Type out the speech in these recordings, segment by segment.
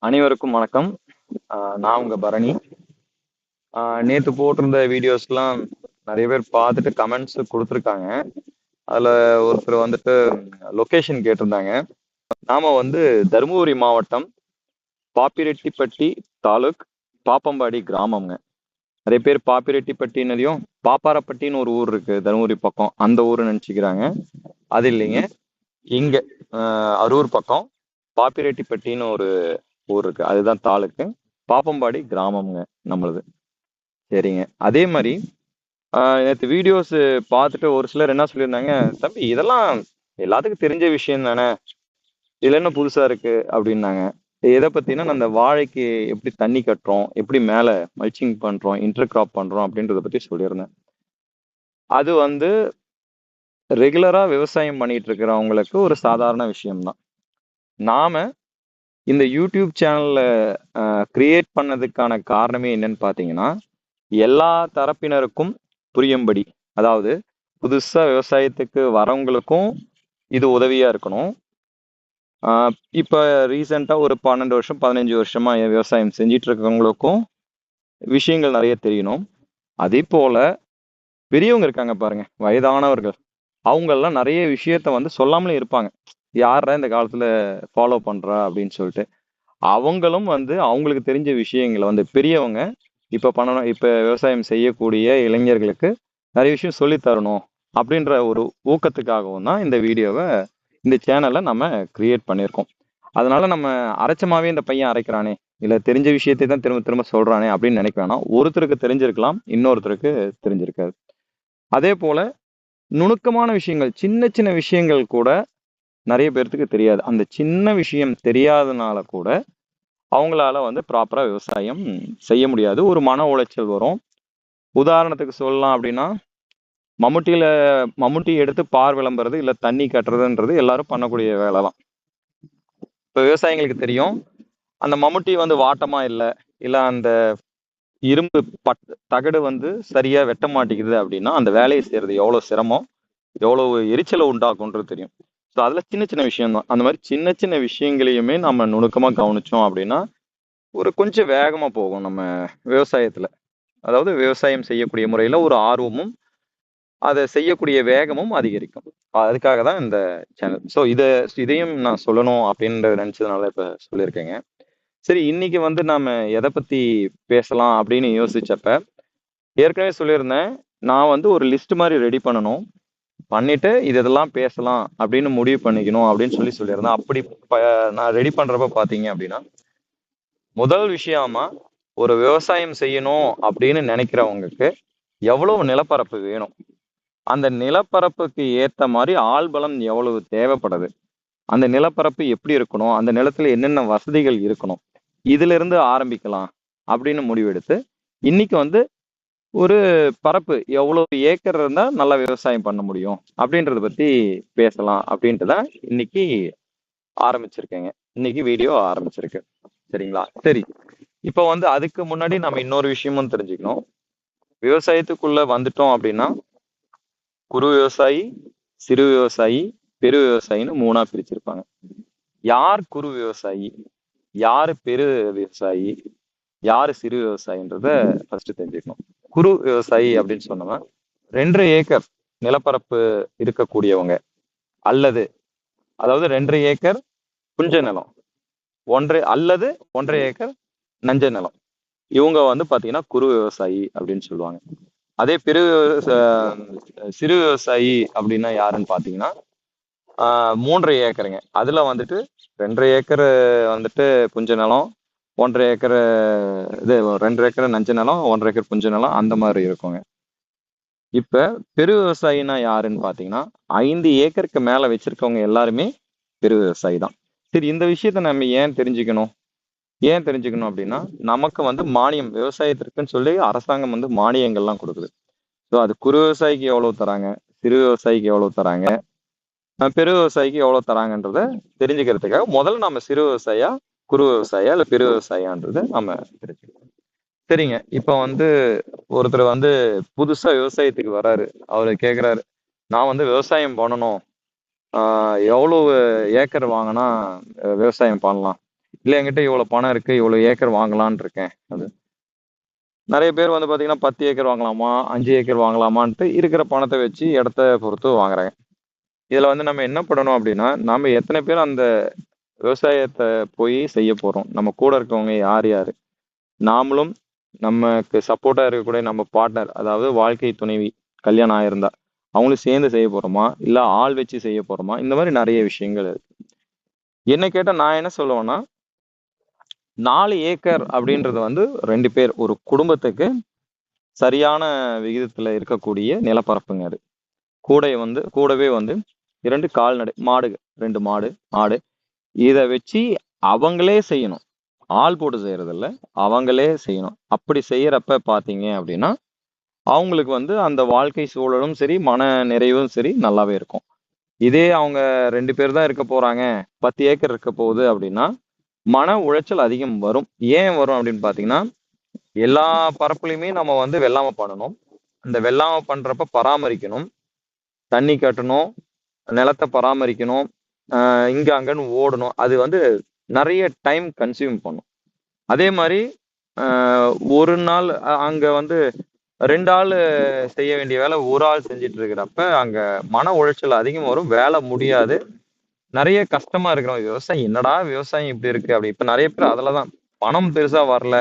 அனைவருக்கும் வணக்கம். நான் உங்க பரணி. நேத்து போட்டிருந்த வீடியோஸ்லாம் நிறைய பேர் பார்த்துட்டு கமெண்ட்ஸ் கொடுத்துருக்காங்க. அதுல ஒருத்தர் வந்துட்டு லொகேஷன் கேட்டிருந்தாங்க. நாம வந்து தருமபுரி மாவட்டம் பாப்பிரெட்டிப்பட்டி தாலுக் பாப்பம்பாடி கிராமம்ங்க. நிறைய பேர் பாப்பிரெட்டிப்பட்டினதையும் பாப்பாரப்பட்டின்னு ஒரு ஊர் இருக்கு தருமபுரி பக்கம், அந்த ஊர் நினைச்சுக்கிறாங்க. அது இல்லைங்க. இங்க அரூர் பக்கம் பாப்பிரெட்டிப்பட்டின்னு ஒரு ஊர் இருக்கு, அதுதான் தாலுக்கு. பாப்பம்பாடி கிராமம்ங்க நம்மளது. சரிங்க. அதே மாதிரி நேற்று வீடியோஸ் பார்த்துட்டு ஒரு சிலர் என்ன சொல்லியிருந்தாங்க, தம்பி இதெல்லாம் எல்லாத்துக்கும் தெரிஞ்ச விஷயம் தானே, இதுல என்ன புதுசா இருக்கு அப்படின்னாங்க. எதை பத்தினா, அந்த வாழைக்கு எப்படி தண்ணி கட்டுறோம், எப்படி மேல மல்ச்சிங் பண்றோம், இன்டர் கிராப் பண்றோம் அப்படின்றத பத்தி சொல்லியிருந்தேன். அது வந்து ரெகுலரா விவசாயம் பண்ணிட்டு இருக்கிறவங்களுக்கு ஒரு சாதாரண விஷயம்தான். நாம இந்த யூடியூப் சேனல்ல கிரியேட் பண்ணதுக்கான காரணமே என்னன்னு பாத்தீங்கன்னா, எல்லா தரப்பினருக்கும் புரியும்படி, அதாவது புதுசா விவசாயத்துக்கு வரவங்களுக்கும் இது உதவியா இருக்கணும். இப்ப ரீசெண்டா ஒரு 12 வருஷம் 15 வருஷமா விவசாயம் செஞ்சிட்டு இருக்கவங்களுக்கும் விஷயங்கள் நிறைய தெரியணும். அதே போல பெரியவங்க இருக்காங்க பாருங்க, வயதானவர்கள், அவங்க எல்லாம் நிறைய விஷயத்த வந்து சொல்லாமலே இருப்பாங்க. யாரா இந்த காலத்துல ஃபாலோ பண்றா அப்படின்னு சொல்லிட்டு. அவங்களும் வந்து அவங்களுக்கு தெரிஞ்ச விஷயங்களை வந்து பெரியவங்க இப்ப பண்ணணும், இப்ப விவசாயம் செய்யக்கூடிய இளைஞர்களுக்கு நிறைய விஷயம் சொல்லி தரணும் அப்படின்ற ஒரு ஊக்கத்துக்காகவும் தான் இந்த வீடியோவை, இந்த சேனலை நம்ம கிரியேட் பண்ணியிருக்கோம். அதனால நம்ம அரைச்சமாவே இந்த பையன் அரைக்கிறானே, இல்ல தெரிஞ்ச விஷயத்தை தான் திரும்ப திரும்ப சொல்றானே அப்படின்னு நினைக்க வேணாம். ஒருத்தருக்கு தெரிஞ்சிருக்கலாம், இன்னொருத்தருக்கு தெரிஞ்சிருக்காது. அதே போல நுணுக்கமான விஷயங்கள், சின்ன சின்ன விஷயங்கள் கூட நிறைய பேர்த்துக்கு தெரியாது. அந்த சின்ன விஷயம் தெரியாதனால கூட அவங்களால வந்து ப்ராப்பரா விவசாயம் செய்ய முடியாது. ஒரு மன உளைச்சல் வரும். உதாரணத்துக்கு சொல்லலாம் அப்படின்னா, மம்முட்டியில மம்முட்டி எடுத்து பார் விளம்புறது இல்ல தண்ணி கட்டுறதுன்றது எல்லாரும் பண்ணக்கூடிய வேலை தான். இப்ப விவசாயிகளுக்கு தெரியும், அந்த மம்முட்டி வந்து வாட்டமா இல்ல, இல்ல அந்த இரும்பு தகடு வந்து சரியா வெட்ட மாட்டேங்குது அப்படின்னா, அந்த வேலையை செய்யறது எவ்வளவு சிரமம், எவ்வளவு எரிச்சலை உண்டாக்கும்ன்றது தெரியும். ஸோ அதுல சின்ன சின்ன விஷயம் தான். அந்த மாதிரி சின்ன சின்ன விஷயங்களையுமே நம்ம நுணுக்கமா கவனிச்சோம் அப்படின்னா ஒரு கொஞ்சம் வேகமா போகும் நம்ம விவசாயத்துல. அதாவது விவசாயம் செய்யக்கூடிய முறையில ஒரு ஆர்வமும் அதை செய்யக்கூடிய வேகமும் அதிகரிக்கும். அதுக்காக தான் இந்த சேனல். ஸோ இதையும் நான் சொல்லணும் அப்படின்னு நினைச்சதுனால இப்ப சொல்லியிருக்கேங்க. சரி, இன்னைக்கு வந்து நாம எதை பத்தி பேசலாம் அப்படின்னு யோசிச்சப்ப, ஏற்கனவே சொல்லியிருந்தேன், நான் வந்து ஒரு லிஸ்ட் மாதிரி ரெடி பண்ணணும், பண்ணிட்டு இதெல்லாம் பேசலாம் அப்படின்னு முடிவு பண்ணிக்கணும் அப்படின்னு சொல்லியிருந்தேன். அப்படி நான் ரெடி பண்றப்ப பாத்தீங்க அப்படின்னா, முதல் விஷயமா ஒரு விவசாயம் செய்யணும் அப்படின்னு நினைக்கிறவங்களுக்கு எவ்வளவு நிலப்பரப்பு வேணும், அந்த நிலப்பரப்புக்கு ஏத்த மாதிரி ஆள்பலம் எவ்வளவு தேவைப்படுது, அந்த நிலப்பரப்பு எப்படி இருக்கணும், அந்த நிலத்துல என்னென்ன வசதிகள் இருக்கணும், இதுல இருந்து ஆரம்பிக்கலாம் அப்படின்னு முடிவெடுத்து இன்னைக்கு வந்து ஒரு பரப்பு எவ்வளவு ஏக்கர் இருந்தா நல்லா விவசாயம் பண்ண முடியும் அப்படின்றத பத்தி பேசலாம் அப்படின்ட்டு தான் இன்னைக்கு ஆரம்பிச்சிருக்கேங்க. இன்னைக்கு வீடியோ ஆரம்பிச்சிருக்கு. சரிங்களா? சரி, இப்போ வந்து அதுக்கு முன்னாடி நம்ம இன்னொரு விஷயமும் தெரிஞ்சுக்கணும். விவசாயத்துக்குள்ள வந்துட்டோம் அப்படின்னா குறு விவசாயி, சிறு விவசாயி, பெரு விவசாயின்னு மூணா பிரிச்சிருப்பாங்க. யார் குறு விவசாயி, யாரு பெரு விவசாயி, யாரு சிறு விவசாயின்றத ஃபர்ஸ்ட் தெரிஞ்சுக்கணும். குறு விவசாயி அப்படின்னு சொன்னோம்னா 2 ஏக்கர் நிலப்பரப்பு இருக்கக்கூடியவங்க, அல்லது அதாவது 2 ஏக்கர் புஞ்ச நிலம், அல்லது 1.5 ஏக்கர் நஞ்ச நிலம், இவங்க வந்து பாத்தீங்கன்னா குறு விவசாயி அப்படின்னு சொல்லுவாங்க. அதே சிறு விவசாயி அப்படின்னா யாருன்னு பாத்தீங்கன்னா 3.5 ஏக்கருங்க. அதுல வந்துட்டு 2.5 ஏக்கர் வந்துட்டு புஞ்ச நிலம், 1.5 ஏக்கர் இது 2 ஏக்கர் நஞ்ச நிலம், 1.5 ஏக்கர் புஞ்ச நிலம், அந்த மாதிரி இருக்குங்க. இப்ப பெரு விவசாயினா யாருன்னு பாத்தீங்கன்னா 5 ஏக்கருக்கு மேல வச்சிருக்கவங்க எல்லாருமே பெரு விவசாயி தான். சரி, இந்த விஷயத்த நம்ம ஏன் தெரிஞ்சுக்கணும் அப்படின்னா, நமக்கு வந்து மானியம் விவசாயத்திற்குன்னு சொல்லி அரசாங்கம் வந்து மானியங்கள்லாம் கொடுக்குது. ஸோ அது குறு விவசாயிக்கு எவ்வளவு தராங்க, சிறு விவசாயிக்கு எவ்வளவு தராங்க, பெரு விவசாயிக்கு எவ்வளவு தராங்கன்றத தெரிஞ்சுக்கிறதுக்காக முதல்ல நம்ம சிறு விவசாயியா, குறு விவசாயியா, இல்ல பெரு விவசாயியான்றத நம்ம தெரிஞ்சுக்கணும். சரிங்க. இப்ப வந்து ஒருத்தர் வந்து புதுசா விவசாயத்துக்கு வராரு. அவரு கேக்குறாரு, நான் வந்து விவசாயம் பண்ணணும், எவ்வளவு ஏக்கர் வாங்கினா விவசாயம் பண்ணலாம், இல்லை என்கிட்ட இவ்வளோ பணம் இருக்குது, இவ்வளோ ஏக்கர் வாங்கலான் இருக்கேன். அது நிறைய பேர் வந்து பார்த்தீங்கன்னா 10 ஏக்கர் வாங்கலாமா, 5 ஏக்கர் வாங்கலாமான்ட்டு இருக்கிற பணத்தை வச்சு இடத்த பொறுத்து வாங்குறாங்க. இதில் வந்து நம்ம என்ன பண்ணணும் அப்படின்னா, நாம் எத்தனை பேர் அந்த விவசாயத்தை போய் செய்ய போகிறோம், நம்ம கூட இருக்கவங்க யார் யார், நாமளும் நமக்கு சப்போர்ட்டாக இருக்கக்கூடிய நம்ம பார்ட்னர், அதாவது வாழ்க்கை துணைவி, கல்யாணம் ஆயிருந்தா அவங்களும் சேர்ந்து செய்ய போகிறோமா, இல்லை ஆள் வச்சு செய்ய போகிறோமா, இந்த மாதிரி நிறைய விஷயங்கள் இருக்கு. என்ன கேட்டால் நான் என்ன சொல்லுவேன்னா, 4 ஏக்கர் அப்படின்றது வந்து 2 பேர் ஒரு குடும்பத்துக்கு சரியான விகிதத்தில் இருக்கக்கூடிய நிலப்பரப்புங்க. அது கூடவே வந்து 2 கால்நடை மாடு, 2 மாடு ஆடு, இதை வச்சு அவங்களே செய்யணும். ஆள் போட்டு செய்யறது இல்ல, அவங்களே செய்யணும். அப்படி செய்யறப்ப பாத்தீங்க அப்படின்னா அவங்களுக்கு வந்து அந்த வாழ்க்கை சூழலும் சரி, மன நிறைவும் சரி நல்லாவே இருக்கும். இதே அவங்க 2 பேர் தான் இருக்க போறாங்க, 10 ஏக்கர் இருக்க போகுது அப்படின்னா மன உளைச்சல் அதிகம் வரும். ஏன் வரும் அப்படின்னு பாத்தீங்கன்னா, எல்லா பரப்புலையுமே நம்ம வந்து வெள்ளாமை பண்ணணும். அந்த வெள்ளாமை பண்றப்ப பராமரிக்கணும், தண்ணி கட்டணும், நிலத்தை பராமரிக்கணும், இங்க அங்கன்னு ஓடணும். அது வந்து நிறைய டைம் கன்சியூம் பண்ணும். அதே மாதிரி ஒரு நாள் அங்க வந்து 2 ஆள் செய்ய வேண்டிய வேலை ஒரு ஆள் செஞ்சுட்டு இருக்கிறப்ப அங்க மன உளைச்சல் அதிகம் வரும், வேலை முடியாது, நிறைய கஷ்டமா இருக்கிறோம். விவசாயம் என்னடா விவசாயம் இப்படி இருக்கு அப்படி. இப்ப நிறைய பேர் அதுலதான் பணம் பெருசா வரல,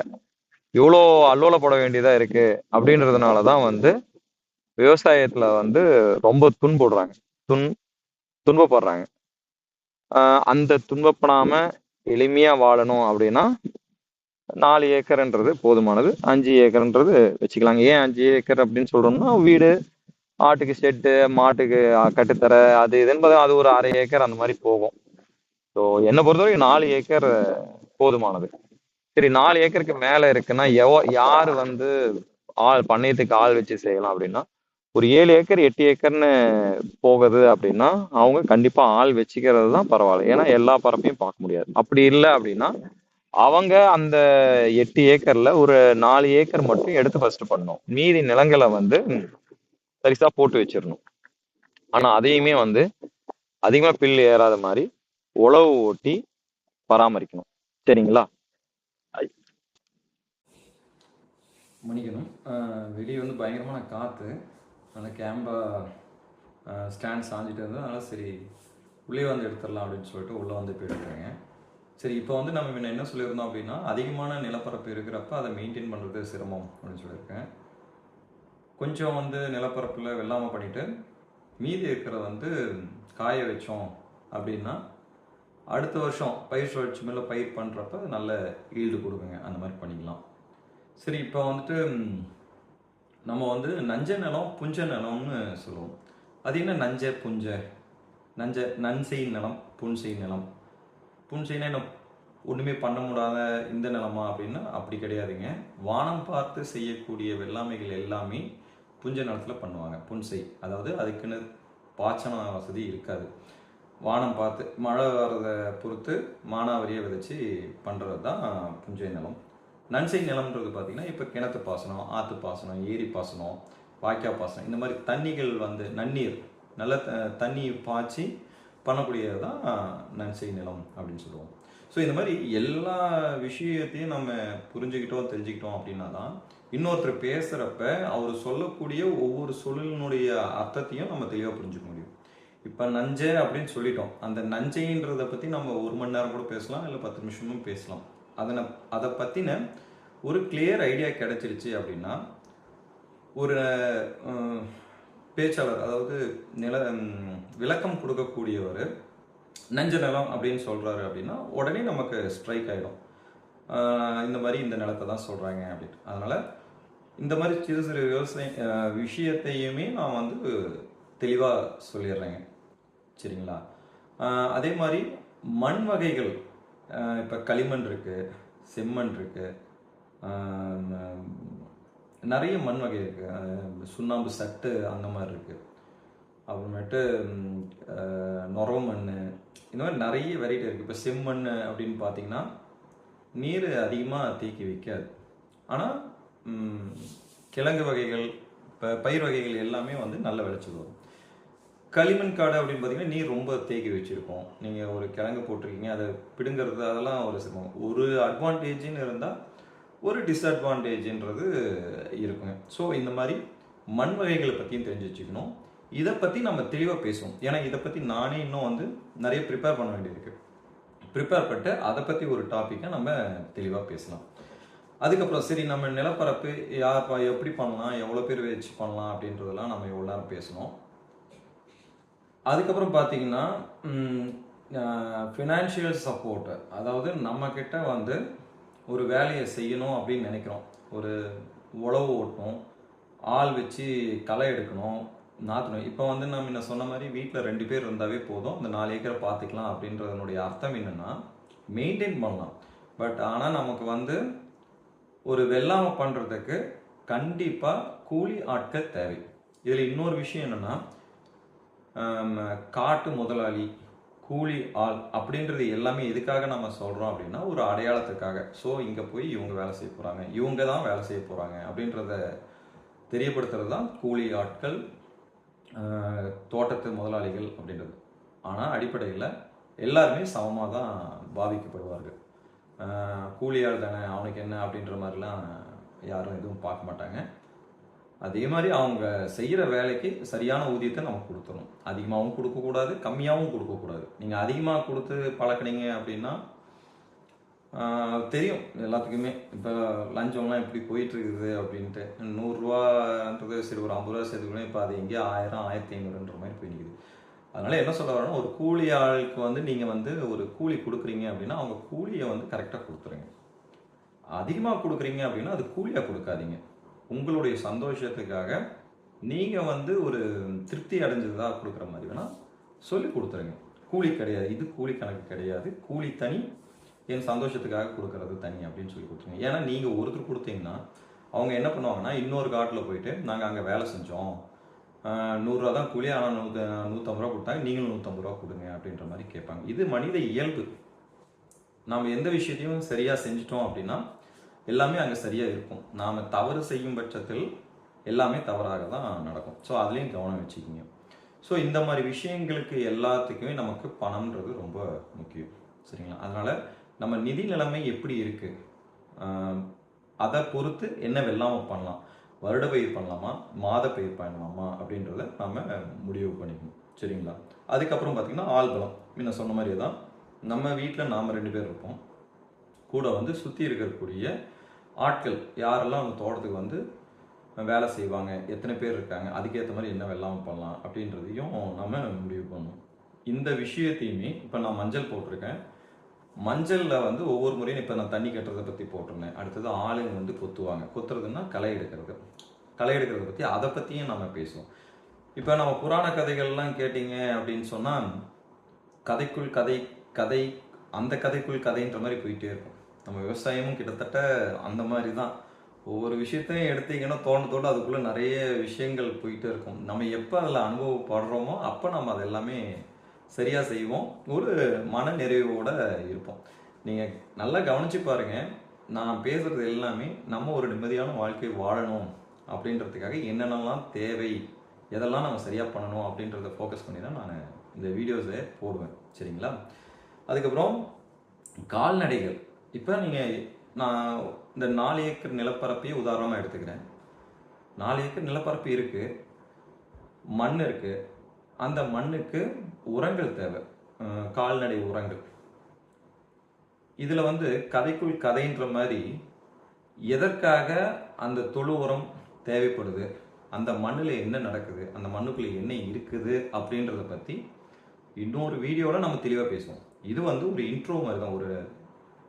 இவ்வளோ அல்லோலப்பட வேண்டியதா இருக்கு அப்படின்றதுனாலதான் வந்து விவசாயத்துல வந்து ரொம்ப துன்பப்படுறாங்க. அந்த துன்பப்படாம எளிமையா வாழணும் அப்படின்னா 4 ஏக்கர்ன்றது போதுமானது. 5 ஏக்கர்ன்றது வச்சுக்கலாங்க. ஏன் 5 ஏக்கர் அப்படின்னு சொல்றோம்னா, வீடு, ஆட்டுக்கு ஷெட்டு, மாட்டுக்கு கட்டுத்தர, அது இதுன்னு அது ஒரு அரை ஏக்கர் அந்த மாதிரி போகும். ஸோ என்னை பொறுத்தவரைக்கும் 4 ஏக்கர் போதுமானது. சரி, 4 ஏக்கருக்கு மேல இருக்குன்னா யாரு வந்து பண்ணையத்துக்கு ஆள் வச்சு செய்யலாம் அப்படின்னா, ஒரு 7 ஏக்கர் 8 ஏக்கர்னு போகுது அப்படின்னா அவங்க கண்டிப்பா ஆள் வச்சுக்கிறது தான் பரவாயில்ல. ஏன்னா எல்லா பரப்பையும் பார்க்க முடியாது. அப்படி இல்லை அப்படின்னா அவங்க அந்த 8 ஏக்கர்ல ஒரு 4 ஏக்கர் மட்டும் எடுத்து ஃபர்ஸ்ட் பண்ணணும். மீதி நிலங்களை வந்து சரிசா போட்டு வச்சிடணும். ஆனா அதையுமே வந்து அதிகமா பில்லு ஏறாத மாதிரி உழவு ஓட்டி பராமரிக்கணும். சரிங்களா? மன்னிக்கணும். வெளியே வந்து பயங்கரமான காற்று, அந்த கேமரா ஸ்டாண்ட் சாஞ்சிட்டு இருந்தது. அதனால் சரி உள்ளே வந்து எடுத்துடலாம் அப்படின்னு சொல்லிட்டு உள்ளே வந்து இப்போ எடுக்கிறேங்க. சரி, இப்போ வந்து நம்ம முன்ன என்ன சொல்லியிருந்தோம் அப்படின்னா, அதிகமான நிலப்பரப்பு இருக்கிறப்ப அதை மெயின்டைன் பண்ணுறது சிரமம் அப்படின்னு சொல்லியிருக்கேன். கொஞ்சம் வந்து நிலப்பரப்பில் வெள்ளாமல் பண்ணிவிட்டு மீதி இருக்கிறத வந்து காய வச்சோம் அப்படின்னா அடுத்த வருஷம் பயிர் சுழற்சி மேலே பயிர் பண்ணுறப்ப நல்ல ஈல்டு கொடுக்குங்க. அந்த மாதிரி பண்ணிக்கலாம். சரி, இப்போ வந்துட்டு நம்ம வந்து நஞ்ச நிலம், புஞ்ச நிலம்னு சொல்லுவோம். அது என்ன நஞ்ச புஞ்ச? நன்செய் நிலம், புன்செய் நிலம். புன்செய்னா என்ன, ஒன்றுமே பண்ண முடியாத இந்த நிலமா அப்படின்னா அப்படி கிடையாதுங்க. வானம் பார்த்து செய்யக்கூடிய வெள்ளாமைகள் எல்லாமே புஞ்ச நிலத்தில் பண்ணுவாங்க. புன்செய், அதாவது அதுக்குன்னு பாய்ச்சன வசதி இருக்காது. வானம் பார்த்து மழை வர்றதை பொறுத்து மானாவரியை விதைச்சி பண்ணுறது தான் புஞ்சை நிலம். நன்செய் நிலம்ன்றது பார்த்திங்கன்னா இப்போ கிணத்து பாசனம், ஆற்று பாசனம், ஏரி பாசனம், வாய்க்கால் பாசனம், இந்த மாதிரி தண்ணிகள் வந்து நன்னீர் நல்ல தண்ணி பாய்ச்சி பண்ணக்கூடியது தான் நன்செய் நிலம் அப்படின்னு சொல்லுவோம். ஸோ இந்த மாதிரி எல்லா விஷயத்தையும் நம்ம புரிஞ்சுக்கிட்டோம், தெரிஞ்சுக்கிட்டோம் அப்படின்னா தான் இன்னொருத்தர் பேசுகிறப்ப அவர் சொல்லக்கூடிய ஒவ்வொரு சொல்லினுடைய அர்த்தத்தையும் நம்ம தெளிவாக புரிஞ்சுக்க முடியும். இப்போ நஞ்சை அப்படின்னு சொல்லிட்டோம். அந்த நஞ்சைன்றதை பற்றி நம்ம 1 மணி நேரம் கூட பேசலாம், இல்லை 10 நிமிஷமும் பேசலாம். அதை பற்றின ஒரு கிளியர் ஐடியா கிடைச்சிருச்சு அப்படின்னா ஒரு பேச்சாளர், அதாவது விளக்கம் கொடுக்கக்கூடியவர் நஞ்ச நிலம் அப்படின்னு சொல்கிறாரு அப்படின்னா உடனே நமக்கு ஸ்ட்ரைக் ஆகிடும். இந்த மாதிரி இந்த நிலத்தை தான் சொல்கிறாங்க அப்படின்ட்டு. அதனால் இந்த மாதிரி சிறு சிறு விஷயத்தையுமே நான் வந்து தெளிவாக சொல்லிடுறேங்க. சரிங்களா? அதே மாதிரி மண் வகைகள், இப்போ களிமண் இருக்குது, செம்மண் இருக்குது, நிறைய மண் வகை இருக்குது, சுண்ணாம்பு சட்டு அந்த மாதிரி இருக்குது, அப்புறமேட்டு நொரவு மண், இந்த மாதிரி நிறைய வெரைட்டி இருக்குது. இப்போ செம்மண் அப்படின்னு பார்த்தீங்கன்னா நீர் அதிகமாக தேக்கி வைக்காது, ஆனால் கிழங்கு வகைகள், இப்போ பயிர் வகைகள் எல்லாமே வந்து நல்ல விளைச்சல் வரும். களிமண் காடு அப்படின்னு பார்த்தீங்கன்னா நீர் ரொம்ப தேக்கி வச்சுருக்கோம். நீங்கள் ஒரு கிழங்கு போட்டிருக்கீங்க, அதை பிடுங்கிறது அதெல்லாம் ஒரு சிரமம். ஒரு அட்வான்டேஜ்னு இருந்தால் ஒரு டிஸ்அட்வான்டேஜ்ன்றது இருக்குங்க. ஸோ இந்த மாதிரி மண் வகைகளை பற்றியும் தெரிஞ்சு வச்சுக்கணும். இதை பற்றி நம்ம தெளிவாக பேசுவோம். ஏன்னா இதை பற்றி நானே இன்னும் வந்து நிறைய ப்ரிப்பேர் பண்ண வேண்டியிருக்கு. ப்ரிப்பேர் பண்ணிட்டு அதை பற்றி ஒரு டாப்பிக்கை நம்ம தெளிவாக பேசலாம். அதுக்கப்புறம் சரி நம்ம நிலப்பரப்பு யார் எப்படி பண்ணலாம், எவ்வளோ பேர் வச்சு பண்ணலாம் அப்படின்றதெல்லாம் நம்ம எவ்வளோ நேரம் பேசணும். அதுக்கப்புறம் பார்த்தீங்கன்னா ஃபினான்ஷியல் சப்போர்ட்டு, அதாவது நம்மக்கிட்ட வந்து ஒரு வேலையை செய்யணும் அப்படின்னு நினைக்கிறோம். ஒரு உழவு ஓட்டணும், ஆள் வச்சு களை எடுக்கணும், நாற்றணும். இப்போ வந்து நம்ம என்ன சொன்ன மாதிரி வீட்டில் 2 பேர் இருந்தாவே போதும், இந்த 4 ஏக்கரை பார்த்துக்கலாம் அப்படின்றதனுடைய அர்த்தம் என்னென்னா மெயின்டைன் பண்ணலாம். பட் ஆனால் நமக்கு வந்து ஒரு வெள்ளாமை பண்ணுறதுக்கு கண்டிப்பாக கூலி ஆட்கள் தேவை. இதில் இன்னொரு விஷயம் என்னென்னா காட்டு முதலாளி, கூலி ஆள் அப்படின்றது எல்லாமே எதுக்காக நம்ம சொல்கிறோம் அப்படின்னா ஒரு அடையாளத்துக்காக. ஸோ இங்கே போய் இவங்க வேலை செய்ய போகிறாங்க, இவங்க தான் வேலை செய்ய போகிறாங்க அப்படின்றத தெரியப்படுத்துறது தான் கூலி ஆட்கள், தோட்டத்து முதலாளிகள் அப்படின்றது. ஆனால் அடிப்படையில் எல்லாருமே சமமாக தான் பாதிக்கப்படுவார்கள். கூலியாள் தானே அவனுக்கு என்ன அப்படின்ற மாதிரிலாம் யாரும் எதுவும் பார்க்க மாட்டாங்க. அதே மாதிரி அவங்க செய்கிற வேலைக்கு சரியான ஊதியத்தை நம்ம கொடுத்துடணும். அதிகமாகவும் கொடுக்கக்கூடாது, கம்மியாகவும் கொடுக்கக்கூடாது. நீங்கள் அதிகமாக கொடுத்து பழக்கினீங்க அப்படின்னா தெரியும் எல்லாத்துக்குமே. இப்போ லஞ்சம்லாம் எப்படி போயிட்டுருக்குது அப்படின்ட்டு. 100 ரூபான்றது சரி ஒரு 50 ரூபா சேர்த்துக்கணும், இப்போ அது எங்கேயோ 1000 1500ன்ற மாதிரி போய் நிற்குது. அதனால் என்ன சொல்ல வரேன்னா, ஒரு கூலி ஆளுக்கு வந்து நீங்கள் வந்து ஒரு கூலி கொடுக்குறீங்க அப்படின்னா அவங்க கூலியை வந்து கரெக்டாக கொடுத்துருங்க. அதிகமாக கொடுக்குறீங்க அப்படின்னா அது கூலியாக கொடுக்காதீங்க. உங்களுடைய சந்தோஷத்துக்காக நீங்கள் வந்து ஒரு திருப்தி அடைஞ்சதாக கொடுக்குற மாதிரி வேணால் சொல்லி கொடுத்துருங்க. கூலி கிடையாது, இது கூலி கணக்கு கிடையாது, கூலி தனி, என் சந்தோஷத்துக்காக கொடுக்கறது தனி அப்படின்னு சொல்லி கொடுத்துருங்க. ஏன்னா நீங்கள் ஒருத்தர் கொடுத்தீங்கன்னா அவங்க என்ன பண்ணுவாங்கன்னா இன்னொரு காட்டில் போயிட்டு நாங்கள் அங்கே வேலை செஞ்சோம், 100 ரூபா தான் கூலி, ஆனால் 150 ரூபா கொடுத்தாங்க, நீங்களும் 150 ரூபா கொடுங்க அப்படின்ற மாதிரி கேட்பாங்க. இது மனித இயல்பு. நாம் எந்த விஷயத்தையும் சரியாக செஞ்சிட்டோம் அப்படின்னா எல்லாமே அங்கே சரியாக இருக்கும். நாம் தவறு செய்யும் பட்சத்தில் எல்லாமே தவறாக தான் நடக்கும். ஸோ அதுலேயும் கவனம் வச்சுக்கிங்க. ஸோ இந்த மாதிரி விஷயங்களுக்கு எல்லாத்துக்குமே நமக்கு பணம்ன்றது ரொம்ப முக்கியம், சரிங்களா? அதனால் நம்ம நிதி நிலைமை எப்படி இருக்குது அதை பொறுத்து என்ன வெள்ளாமை பண்ணலாம், வருட பயிர் பண்ணலாமா, மாத பயிர் பண்ணலாமா அப்படின்றத நம்ம முடிவு பண்ணிக்கணும், சரிங்களா? அதுக்கப்புறம் பார்த்திங்கன்னா ஆள்பலம். முன்ன சொன்ன மாதிரியே தான் நம்ம வீட்டில் நாம் 2 பேர் இருப்போம். கூட வந்து சுற்றி இருக்கக்கூடிய ஆட்கள் யாரெல்லாம் அந்த தோட்டத்துக்கு வந்து வேலை செய்வாங்க, எத்தனை பேர் இருக்காங்க, அதுக்கேற்ற மாதிரி என்ன வெள்ளாமை பண்ணலாம் அப்படின்றதையும் நம்ம முடிவு பண்ணணும். இந்த விஷயத்தையுமே இப்போ நான் மஞ்சள் போட்டிருக்கேன். மஞ்சளில் வந்து ஒவ்வொரு முறையும் இப்போ நான் தண்ணி கட்டுறதை பற்றி போட்டிருந்தேன். அடுத்தது ஆளுங்க வந்து கொத்துவாங்க. கொத்துறதுன்னா களை எடுக்கிறது. களை எடுக்கிறத பற்றி அதை பற்றியும் நம்ம பேசுவோம். இப்போ நம்ம புராண கதைகள்லாம் கேட்டிங்க அப்படின்னு சொன்னால் கதைக்குள் கதை, கதை அந்த கதைக்குள் கதைன்ற மாதிரி போயிட்டே இருக்கும். நம்ம விவசாயமும் கிட்டத்தட்ட அந்த மாதிரி தான். ஒவ்வொரு விஷயத்தையும் எடுத்தீங்கன்னா தோண்ட அதுக்குள்ளே நிறைய விஷயங்கள் போயிட்டே இருக்கும். நம்ம எப்போ அதில் அனுபவப்படுறோமோ அப்போ நம்ம அது எல்லாமே சரியாக செய்வோம், ஒரு மன நிறைவோடு இருப்போம். நீங்கள் நல்லா கவனித்து பாருங்கள், நான் பேசுகிறது எல்லாமே நம்ம ஒரு நிம்மதியான வாழ்க்கை வாழணும் அப்படின்றதுக்காக என்னென்னலாம் தேவை, எதெல்லாம் நம்ம சரியாக பண்ணணும் அப்படின்றத ஃபோக்கஸ் பண்ணி தான் நான் இந்த வீடியோஸை போடுவேன், சரிங்களா? அதுக்கப்புறம் கால்நடைகள். இப்போ நான் இந்த 4 ஏக்கர் நிலப்பரப்பையே உதாரணமாக எடுத்துக்கிறேன். 4 ஏக்கர் நிலப்பரப்பு இருக்குது, மண் இருக்குது. அந்த மண்ணுக்கு உரங்கள் தேவை, கால்நடை உரங்கள். இதில் வந்து கதைக்குள் கதைன்ற மாதிரி எதற்காக அந்த தொழு உரம் தேவைப்படுது, அந்த மண்ணில் என்ன நடக்குது, அந்த மண்ணுக்குள்ளே என்ன இருக்குது அப்படின்றத பற்றி இன்னொரு வீடியோவில் நம்ம தெளிவாக பேசுவோம். இது வந்து ஒரு இன்ட்ரோ மாதிரி தான். ஒரு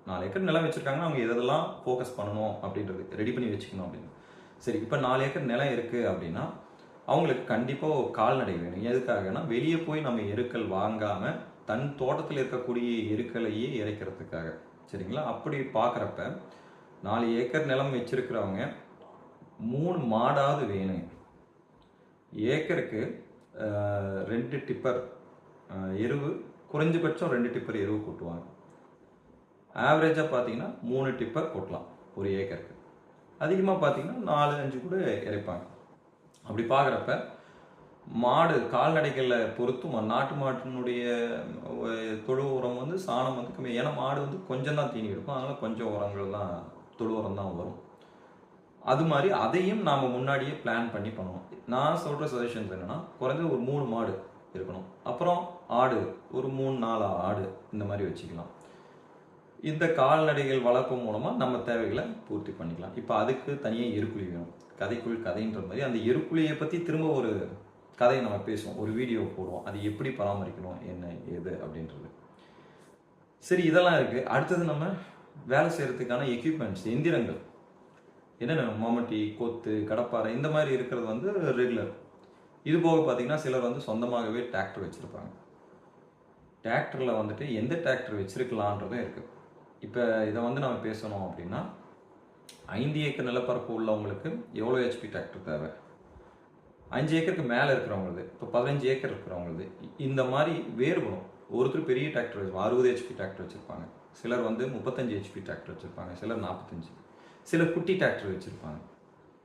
4 ஏக்கர் நிலம் வச்சுருக்காங்கன்னா அவங்க எதெல்லாம் ஃபோக்கஸ் பண்ணணும் அப்படின்றது ரெடி பண்ணி வச்சுக்கணும் அப்படின்னு. சரி, இப்போ 4 ஏக்கர் நிலம் இருக்குது அப்படின்னா அவங்களுக்கு கண்டிப்பாக கால்நடை வேணும். எதுக்காகனா வெளியே போய் நம்ம எருக்கள் வாங்காமல் தன் தோட்டத்தில் இருக்கக்கூடிய எருக்களையே இறைக்கிறதுக்காக, சரிங்களா? அப்படி பார்க்குறப்ப 4 ஏக்கர் நிலம் வச்சுருக்கிறவங்க 3 மாடாவது வேணுங்க. ஏக்கருக்கு 2 டிப்பர் எருவு, குறைஞ்சபட்சம் 2 டிப்பர் எருவு கொட்டுவாங்க. ஆவரேஜாக பார்த்தீங்கன்னா 3 டிப்பர் கொட்டலாம் ஒரு ஏக்கருக்கு. அதிகமாக பார்த்தீங்கன்னா 4-5 கூட இறைப்பாங்க. அப்படி பார்க்குறப்ப மாடு கால்நடைகளை பொறுத்தும் நாட்டு மாட்டினுடைய தொழு உரம் வந்து சாணம் வந்து கம்மி. ஏன்னா மாடு வந்து கொஞ்சம் தான் தீனி இருக்கும், அதனால் கொஞ்சம் உரங்கள் தான் தொழு உரம் தான் வரும். அது மாதிரி அதையும் நாம் முன்னாடியே பிளான் பண்ணி பண்ணுவோம். நான் சொல்கிற சஜஷன்ஸ் என்னென்னா, குறைஞ்சது ஒரு 3 மாடு இருக்கணும். அப்புறம் ஆடு ஒரு 3-4 ஆடு இந்த மாதிரி வச்சுக்கலாம். இந்த கால்நடைகள் வளர்ப்பு மூலமாக நம்ம தேவைகளை பூர்த்தி பண்ணிக்கலாம். இப்போ அதுக்கு தனியாக எருக்குழி வேணும். கதைக்குள் கதைன்ற மாதிரி அந்த எருக்குழியை பற்றி திரும்ப ஒரு கதையை நம்ம பேசுவோம், ஒரு வீடியோ போடுவோம், அது எப்படி பராமரிக்கணும் என்ன ஏது அப்படின்றது. சரி, இதெல்லாம் இருக்குது. அடுத்தது நம்ம வேலை செய்கிறதுக்கான எக்யூப்மெண்ட்ஸ், எந்திரங்கள் என்னென்ன, மம்மட்டி, கொத்து, கடப்பாறை இந்த மாதிரி இருக்கிறது வந்து ரெகுலர். இது போக பார்த்தீங்கன்னா சிலர் வந்து சொந்தமாகவே டிராக்டர் வச்சுருப்பாங்க. டிராக்டரில் வந்துட்டு எந்த டிராக்டர் வச்சுருக்கலான்றதும் இருக்குது. இப்போ இதை வந்து நம்ம பேசணும் அப்படின்னா, 5 ஏக்கர் நிலப்பரப்பு உள்ளவங்களுக்கு எவ்வளோ ஹெச்பி டிராக்டர் தேவை, 5 ஏக்கருக்கு மேலே இருக்கிறவங்களுக்கு, இப்போ 15 ஏக்கர் இருக்கிறவங்களுக்கு இந்த மாதிரி வேறுபடும். ஒருத்தர் பெரிய டிராக்டர் வச்சுருப்பாங்க, 60 ஹெச்பி டிராக்டர் வச்சுருப்பாங்க, சிலர் வந்து 35 ஹெச்பி டிராக்டர் வச்சுருப்பாங்க, சிலர் 45, சிலர் குட்டி டிராக்டர் வச்சுருப்பாங்க.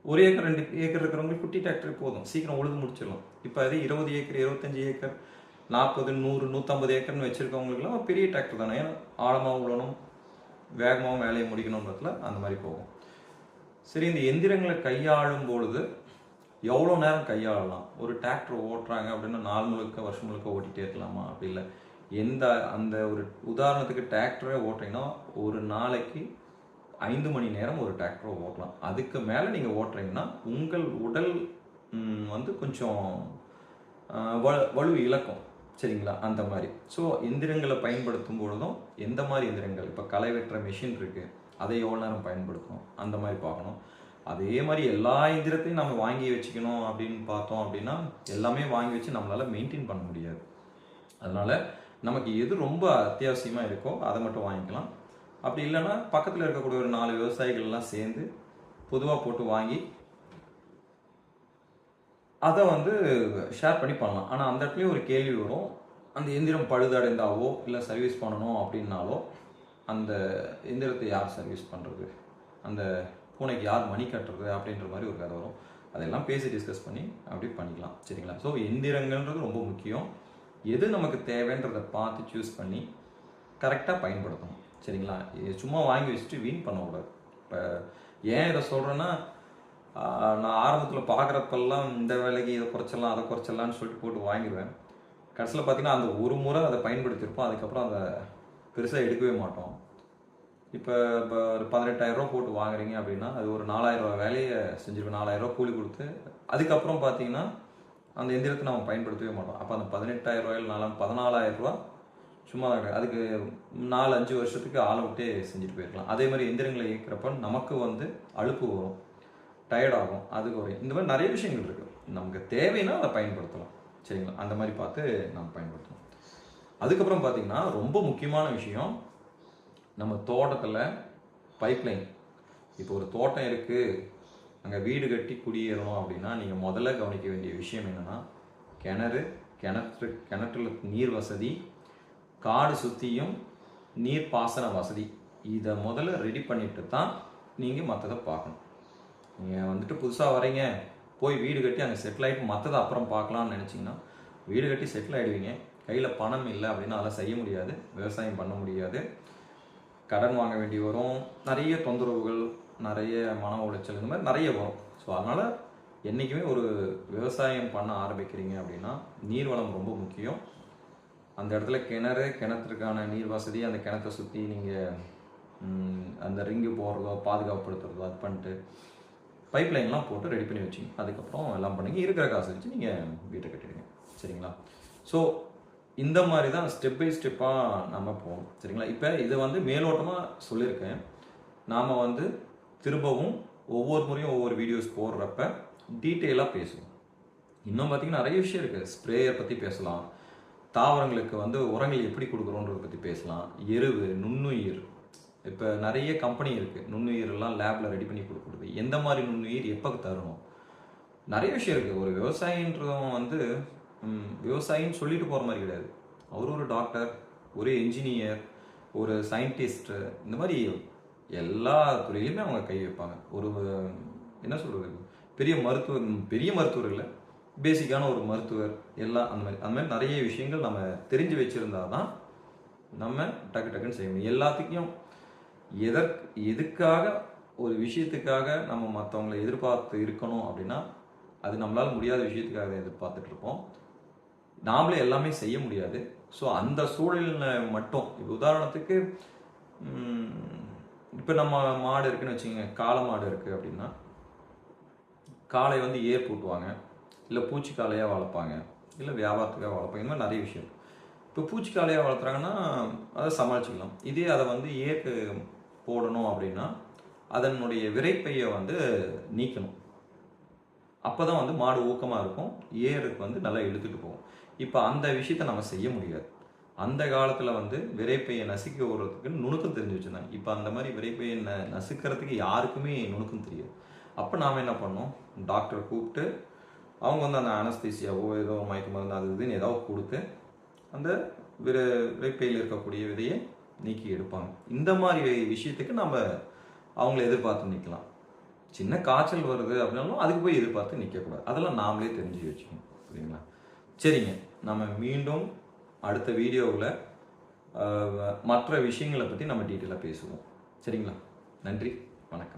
1 ஏக்கர் 2 ஏக்கர் இருக்கிறவங்களுக்கு குட்டி டிராக்டர் போதும், சீக்கிரம் உழுது முடிச்சிடலாம். இப்போ அது 20 ஏக்கர் 25 ஏக்கர் 40 100 150 ஏக்கர்னு வச்சுருக்கவங்களுக்குலாம் பெரிய டிராக்டர் தானே. ஏன்னா ஆழமாக உழணும், வேகமாகவும் வேலையை முடிக்கணுன்றதுல அந்த மாதிரி போகும். சரி, இந்த எந்திரங்களை கையாளும் பொழுது எவ்வளோ நேரம் கையாளலாம்? ஒரு டிராக்டர் ஓட்டுறாங்க அப்படின்னா நாள் முழுக்க வருஷம் முழுக்க ஓட்டிகிட்டே இருக்கலாமா? அப்படி இல்லை. அந்த ஒரு உதாரணத்துக்கு டிராக்டரே ஓட்டுறீங்கன்னா ஒரு நாளைக்கு 5 மணி நேரம் ஒரு டிராக்டரை ஓட்டலாம். அதுக்கு மேலே நீங்கள் ஓட்டுறீங்கன்னா உங்கள் உடல் வந்து கொஞ்சம் வலு இழக்கும். சரிங்களா? அந்த மாதிரி. ஸோ எந்திரங்களை பயன்படுத்தும் பொழுதும் எந்த மாதிரி எந்திரங்கள், இப்போ களை வெட்டுற மிஷின் இருக்குது, அதை எவ்வளோ நேரம் பயன்படுத்தணும் அந்த மாதிரி பார்க்கணும். அதே மாதிரி எல்லா எந்திரத்தையும் நம்ம வாங்கி வச்சுக்கணும் அப்படின்னு பார்த்தோம் அப்படின்னா எல்லாமே வாங்கி வச்சு நம்மளால் மெயின்டைன் பண்ண முடியாது. அதனால் நமக்கு எது ரொம்ப அத்தியாவசியமாக இருக்கோ அதை மட்டும் வாங்கிக்கலாம். அப்படி இல்லைன்னா பக்கத்தில் இருக்கக்கூடிய ஒரு 4 விவசாயிகள்லாம் சேர்ந்து பொதுவாக போட்டு வாங்கி அதை வந்து ஷேர் பண்ணி பண்ணலாம். ஆனால் அந்த இடத்துலையும் ஒரு கேள்வி வரும், அந்த எந்திரம் பழுதடைந்தாவோ இல்லை சர்வீஸ் பண்ணணும் அப்படின்னாலோ அந்த எந்திரத்தை யார் சர்வீஸ் பண்ணுறது, அந்த பூனைக்கு யார் மணி கட்டுறது அப்படின்ற மாதிரி ஒரு கதை வரும். அதெல்லாம் பேசி டிஸ்கஸ் பண்ணி அப்படி பண்ணிக்கலாம். சரிங்களா? ஸோ எந்திரங்கள்ன்றது ரொம்ப முக்கியம். எது நமக்கு தேவைன்றதை பார்த்து சூஸ் பண்ணி கரெக்டாக பயன்படுத்தணும். சரிங்களா? சும்மா வாங்கி வச்சுட்டு வீண் பண்ணக்கூடாது. இப்போ ஏன் இதை சொல்கிறேன்னா, நான் ஆரம்பத்தில் பார்க்குறப்பெல்லாம் இந்த வேலைக்கு இதை குறைச்சிடலாம் அதை குறைச்சிடலான்னு சொல்லிட்டு போட்டு வாங்கிடுவேன். கடைசியில் பார்த்தீங்கன்னா அந்த ஒரு முறை அதை பயன்படுத்தியிருப்போம், அதுக்கப்புறம் அதை பெருசாக எடுக்கவே மாட்டோம். இப்போ ஒரு 18,000 ரூபா போட்டு வாங்குறீங்க அப்படின்னா அது ஒரு 4,000 ரூபா வேலையை செஞ்சுருக்கோம், 4,000 ரூபா கூலி கொடுத்து. அதுக்கப்புறம் பார்த்தீங்கன்னா அந்த எந்திரத்தை நம்ம பயன்படுத்தவே மாட்டோம். அப்போ அந்த 18,000 ரூபாயில் 14,000 ரூபா சும்மா அதுக்கு 4-5 வருஷத்துக்கு ஆளை விட்டே செஞ்சுட்டு போயிருக்கலாம். அதே மாதிரி எந்திரங்களை இயக்கிறப்ப நமக்கு வந்து அலுப்பு வரும், டயர்டாகும், அதுக்கு வரும். இந்த மாதிரி நிறைய விஷயங்கள் இருக்குது. நமக்கு தேவைன்னா அதை பயன்படுத்தலாம். சரிங்களா? அந்த மாதிரி பார்த்து நம்ம பயன்படுத்தணும். அதுக்கப்புறம் பார்த்தீங்கன்னா ரொம்ப முக்கியமான விஷயம், நம்ம தோட்டத்தில் பைப்லைன். இப்போ ஒரு தோட்டம் இருக்குது, அங்கே வீடு கட்டி குடியேறணும் அப்படின்னா நீங்கள் முதல்ல கவனிக்க வேண்டிய விஷயம் என்னென்னா, கிணற்றுல நீர் வசதி, காடு சுற்றியும் நீர் பாசன வசதி, இதை முதல்ல ரெடி பண்ணிட்டு தான் நீங்கள் மற்றதை பார்க்கணும். நீங்கள் வந்துட்டு புதுசாக வரீங்க, போய் வீடு கட்டி அங்கே செட்டில் ஆகிட்டு மற்றதை அப்புறம் பார்க்கலான்னு நினச்சிங்கன்னா வீடு கட்டி செட்டில் ஆகிடுவீங்க. கையில் பணம் இல்லை அப்படின்னா அதெல்லாம் செய்ய முடியாது, விவசாயம் பண்ண முடியாது, கடன் வாங்க வேண்டி வரும், நிறைய தொந்தரவுகள், நிறைய மன உளைச்சல், இந்த மாதிரி நிறைய வரும். ஸோ அதனால் என்றைக்குமே ஒரு விவசாயம் பண்ண ஆரம்பிக்கிறீங்க அப்படின்னா நீர்வளம் ரொம்ப முக்கியம். அந்த இடத்துல கிணற்றுக்கான நீர் வசதி, அந்த கிணத்தை சுற்றி நீங்கள் அந்த ரிங்கு போடுறதோ பாதுகாப்புப்படுத்துறதோ அது பண்ணிட்டு பைப்லைன்லாம் போட்டு ரெடி பண்ணி வச்சிங்க. அதுக்கப்புறம் எல்லாம் பண்ணுங்க, இருக்கிற காசு வச்சு நீங்கள் வீட்டை கட்டிடுங்க. சரிங்களா? ஸோ இந்த மாதிரி தான் ஸ்டெப் பை ஸ்டெப்பாக நம்ம போகணும். சரிங்களா? இப்போ இதை வந்து மேலோட்டமாக சொல்லியிருக்கேன். நாம் வந்து திரும்பவும் ஒவ்வொரு முறையும் ஒவ்வொரு வீடியோஸ் போடுறப்ப டீட்டெயிலாக பேசுவோம். இன்னும் பார்த்திங்கன்னா நிறைய விஷயம் இருக்குது. ஸ்ப்ரேயர் பற்றி பேசலாம், தாவரங்களுக்கு வந்து உரங்கள் எப்படி கொடுக்குறோன்றதை பற்றி பேசலாம், எருவு, நுண்ணுயிர். இப்போ நிறைய கம்பெனி இருக்குது, நுண்ணுயிரெல்லாம் லேபில் ரெடி பண்ணி கொடுக்குறது. எந்த மாதிரி நுண்ணுயிர் எப்போ தரணும், நிறைய விஷயம் இருக்குது. ஒரு விவசாயின்றவன் வந்து விவசாயின்னு சொல்லிட்டு போகிற மாதிரி கிடையாது. அவர் ஒரு டாக்டர், ஒரு என்ஜினியர், ஒரு சயின்டிஸ்ட்டு, இந்த மாதிரி எல்லா துறையிலுமே அவங்க கை வைப்பாங்க. ஒரு என்ன சொல்கிறது, பெரிய மருத்துவர் இல்லை, பேசிக்கான ஒரு மருத்துவர் எல்லாம் அந்த மாதிரி நிறைய விஷயங்கள் நம்ம தெரிஞ்சு வச்சுருந்தா தான் நம்ம டக்கு டக்குன்னு செய்ய முடியும். எல்லாத்துக்கும் எதுக்காக ஒரு விஷயத்துக்காக நம்ம மற்றவங்களை எதிர்பார்த்து இருக்கணும் அப்படின்னா அது நம்மளால் முடியாத விஷயத்துக்காக எதிர்பார்த்துட்டு இருப்போம். நாமளே எல்லாமே செய்ய முடியாது. ஸோ அந்த சூழலில் மட்டும் இப்போ உதாரணத்துக்கு இப்போ நம்ம மாடு இருக்குன்னு வச்சுக்கோங்க, காளை மாடு இருக்குது அப்படின்னா காளை வந்து ஏர் பூட்டுவாங்க, இல்லை பூச்சி காளையாக வளர்ப்பாங்க, இல்லை வியாபாரத்துக்காக வளர்ப்பாங்க. இந்த மாதிரி நிறைய விஷயம். இப்போ பூச்சி காளையாக வளர்த்துறாங்கன்னா அதை சமாளிச்சுக்கலாம். இதே அதை வந்து ஏருக்கு போடணும் அப்படின்னா அதனுடைய விரைப்பையை வந்து நீக்கணும். அப்போ தான் வந்து மாடு ஊக்கமாக இருக்கும், ஏருக்கு வந்து நல்லா இழுத்துட்டு போகும். இப்போ அந்த விஷயத்த நம்ம செய்ய முடியாது. அந்த காலத்தில் வந்து விரைப்பையை நசுக்கி விடுறதுக்கு நுணுக்கம் தெரிஞ்சு வச்சுருந்தாங்க. இப்போ அந்த மாதிரி விரைப்பையை நசுக்கிறதுக்கு யாருக்குமே நுணுக்கம் தெரியாது. அப்போ நாம் என்ன பண்ணோம், டாக்டரை கூப்பிட்டு அவங்க வந்து அந்த அனஸ்தீசியாவோ ஏதோ மயக்க மருந்து அது இதுன்னு ஏதாவது கொடுத்து அந்த விரைப்பையில் இருக்கக்கூடிய விதையை நீக்கி எடுப்பாங்க. இந்த மாதிரி விஷயத்துக்கு நம்ம அவங்கள எதிர்பார்த்து நிற்கலாம். சின்ன காய்ச்சல் வருது அப்படின்னாலும் அதுக்கு போய் எதிர்பார்த்து நிற்கக்கூடாது. அதெல்லாம் நாமளே தெரிஞ்சு வச்சுக்கணும். சரிங்களா? சரிங்க, நம்ம மீண்டும் அடுத்த வீடியோவில் மற்ற விஷயங்களை பற்றி நம்ம டீட்டெயிலாக பேசுவோம். சரிங்களா? நன்றி, வணக்கம்.